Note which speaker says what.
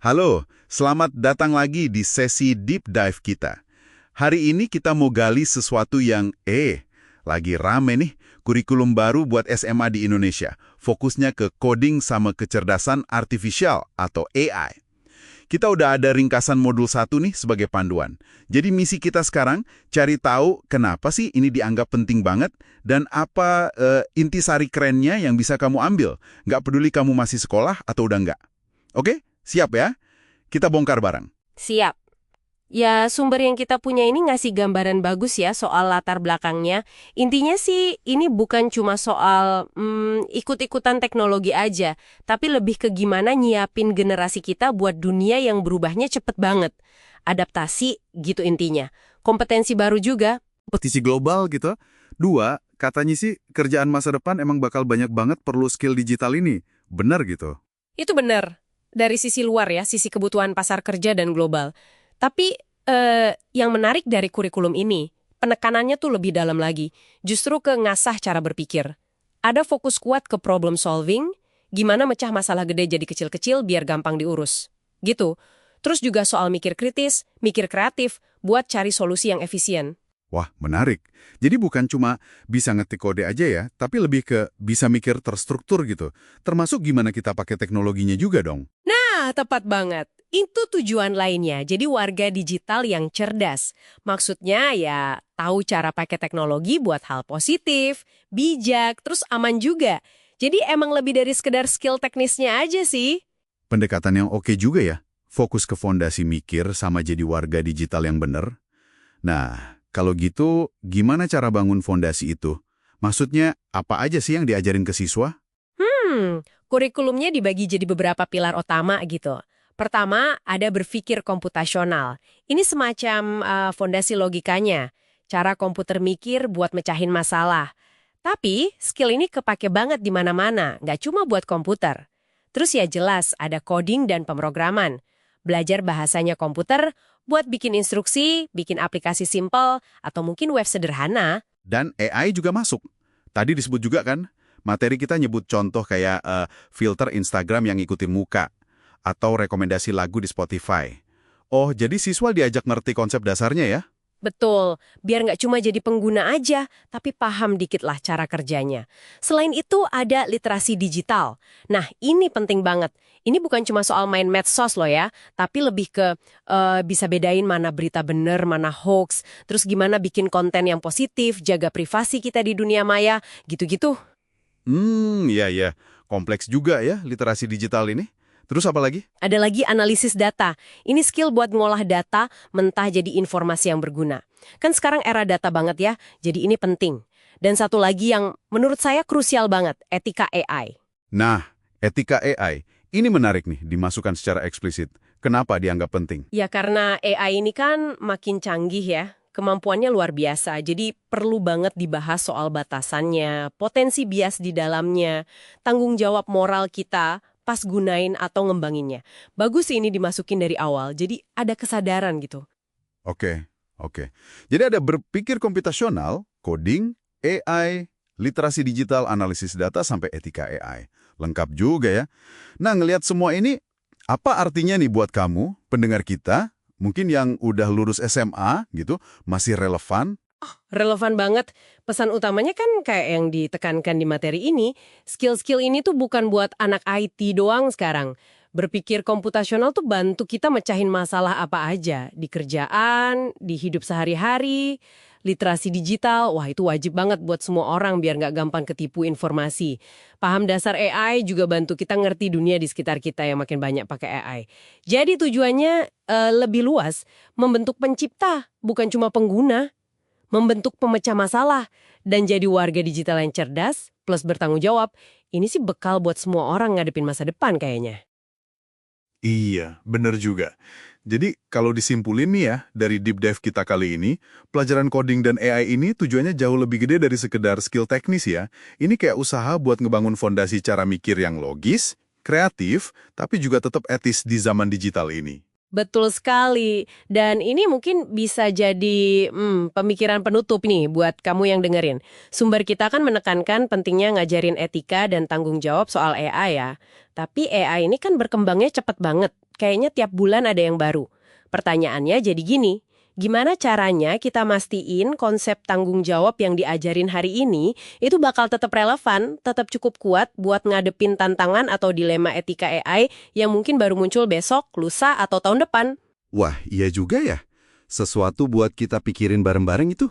Speaker 1: Halo, selamat datang lagi di sesi Deep Dive kita. Hari ini kita mau gali sesuatu yang, lagi rame nih, kurikulum baru buat SMA di Indonesia. Fokusnya ke coding sama kecerdasan artifisial atau AI. Kita udah ada ringkasan modul 1 nih sebagai panduan. Jadi misi kita sekarang, cari tahu kenapa sih ini dianggap penting banget dan apa intisari kerennya yang bisa kamu ambil. Nggak peduli kamu masih sekolah atau udah nggak. Oke? Siap ya? Kita bongkar bareng.
Speaker 2: Siap. Ya, sumber yang kita punya ini ngasih gambaran bagus ya soal latar belakangnya. Intinya sih ini bukan cuma soal ikut-ikutan teknologi aja, tapi lebih ke gimana nyiapin generasi kita buat dunia yang berubahnya cepet banget. Adaptasi gitu intinya. Kompetensi baru juga.
Speaker 3: Kompetisi global gitu. 2, katanya sih kerjaan masa depan emang bakal banyak banget perlu skill digital ini. Benar gitu.
Speaker 2: Itu benar. Dari sisi luar ya, sisi kebutuhan pasar kerja dan global. Tapi yang menarik dari kurikulum ini, penekanannya tuh lebih dalam lagi. Justru ke ngasah cara berpikir. Ada fokus kuat ke problem solving, gimana mecah masalah gede jadi kecil-kecil biar gampang diurus. Gitu. Terus juga soal mikir kritis, mikir kreatif, buat cari solusi yang efisien.
Speaker 3: Wah, menarik. Jadi bukan cuma bisa ngetik kode aja ya, tapi lebih ke bisa mikir terstruktur gitu. Termasuk gimana kita pakai teknologinya juga dong.
Speaker 2: Nah, tepat banget. Itu tujuan lainnya, jadi warga digital yang cerdas. Maksudnya ya tahu cara pakai teknologi buat hal positif, bijak, terus aman juga. Jadi emang lebih dari sekedar skill teknisnya aja sih.
Speaker 3: Pendekatan yang oke juga ya. Fokus ke fondasi mikir sama jadi warga digital yang bener. Nah, kalau gitu gimana cara bangun fondasi itu? Maksudnya apa aja sih yang diajarin ke siswa?
Speaker 2: Kurikulumnya dibagi jadi beberapa pilar utama gitu. Pertama, ada berpikir komputasional. Ini semacam fondasi logikanya. Cara komputer mikir buat mecahin masalah. Tapi, skill ini kepake banget di mana-mana, nggak cuma buat komputer. Terus ya jelas, ada coding dan pemrograman. Belajar bahasanya komputer buat bikin instruksi, bikin aplikasi simple, atau mungkin web sederhana.
Speaker 3: Dan AI juga masuk. Tadi disebut juga kan, materi kita nyebut contoh kayak filter Instagram yang ngikutin muka. Atau rekomendasi lagu di Spotify. Oh, jadi siswa diajak ngerti konsep dasarnya ya?
Speaker 2: Betul, biar nggak cuma jadi pengguna aja, tapi paham dikit lah cara kerjanya. Selain itu ada literasi digital. Nah, ini penting banget. Ini bukan cuma soal main medsos loh ya, tapi lebih ke bisa bedain mana berita bener, mana hoax, terus gimana bikin konten yang positif, jaga privasi kita di dunia maya, gitu-gitu.
Speaker 3: Iya. Kompleks juga ya literasi digital ini. Terus apa lagi?
Speaker 2: Ada lagi analisis data. Ini skill buat ngolah data, mentah jadi informasi yang berguna. Kan sekarang era data banget ya, jadi ini penting. Dan satu lagi yang menurut saya krusial banget, etika AI.
Speaker 3: Nah, etika AI. Ini menarik nih, dimasukkan secara eksplisit. Kenapa dianggap penting?
Speaker 2: Ya karena AI ini kan makin canggih ya, kemampuannya luar biasa. Jadi perlu banget dibahas soal batasannya, potensi bias di dalamnya, tanggung jawab moral kita, pas gunain atau ngembanginnya. Bagus sih ini dimasukin dari awal, jadi ada kesadaran gitu.
Speaker 3: Oke. Jadi ada berpikir komputasional, coding, AI, literasi digital, analisis data, sampai etika AI. Lengkap juga ya. Nah, ngelihat semua ini, apa artinya nih buat kamu, pendengar kita, mungkin yang udah lulus SMA gitu, masih relevan?
Speaker 2: Relevan banget. Pesan utamanya kan kayak yang ditekankan di materi ini, skill-skill ini tuh bukan buat anak IT doang sekarang. Berpikir komputasional tuh bantu kita mecahin masalah apa aja. Di kerjaan, di hidup sehari-hari, literasi digital, wah itu wajib banget buat semua orang biar nggak gampang ketipu informasi. Paham dasar AI juga bantu kita ngerti dunia di sekitar kita yang makin banyak pakai AI. Jadi tujuannya lebih luas, membentuk pencipta, bukan cuma pengguna. Membentuk pemecah masalah, dan jadi warga digital yang cerdas, plus bertanggung jawab, ini sih bekal buat semua orang ngadepin masa depan kayaknya.
Speaker 3: Iya, bener juga. Jadi kalau disimpulin nih ya, dari deep dive kita kali ini, pelajaran coding dan AI ini tujuannya jauh lebih gede dari sekedar skill teknis ya. Ini kayak usaha buat ngebangun fondasi cara mikir yang logis, kreatif, tapi juga tetap etis di zaman digital ini.
Speaker 2: Betul sekali. Dan ini mungkin bisa jadi pemikiran penutup nih buat kamu yang dengerin. Sumber kita kan menekankan pentingnya ngajarin etika dan tanggung jawab soal AI ya. Tapi AI ini kan berkembangnya cepat banget. kayaknya tiap bulan ada yang baru. Pertanyaannya jadi gini, gimana caranya kita mastiin konsep tanggung jawab yang diajarin hari ini itu bakal tetap relevan, tetap cukup kuat buat ngadepin tantangan atau dilema etika AI yang mungkin baru muncul besok, lusa, atau tahun depan?
Speaker 3: Wah, iya juga ya. Sesuatu buat kita pikirin bareng-bareng itu.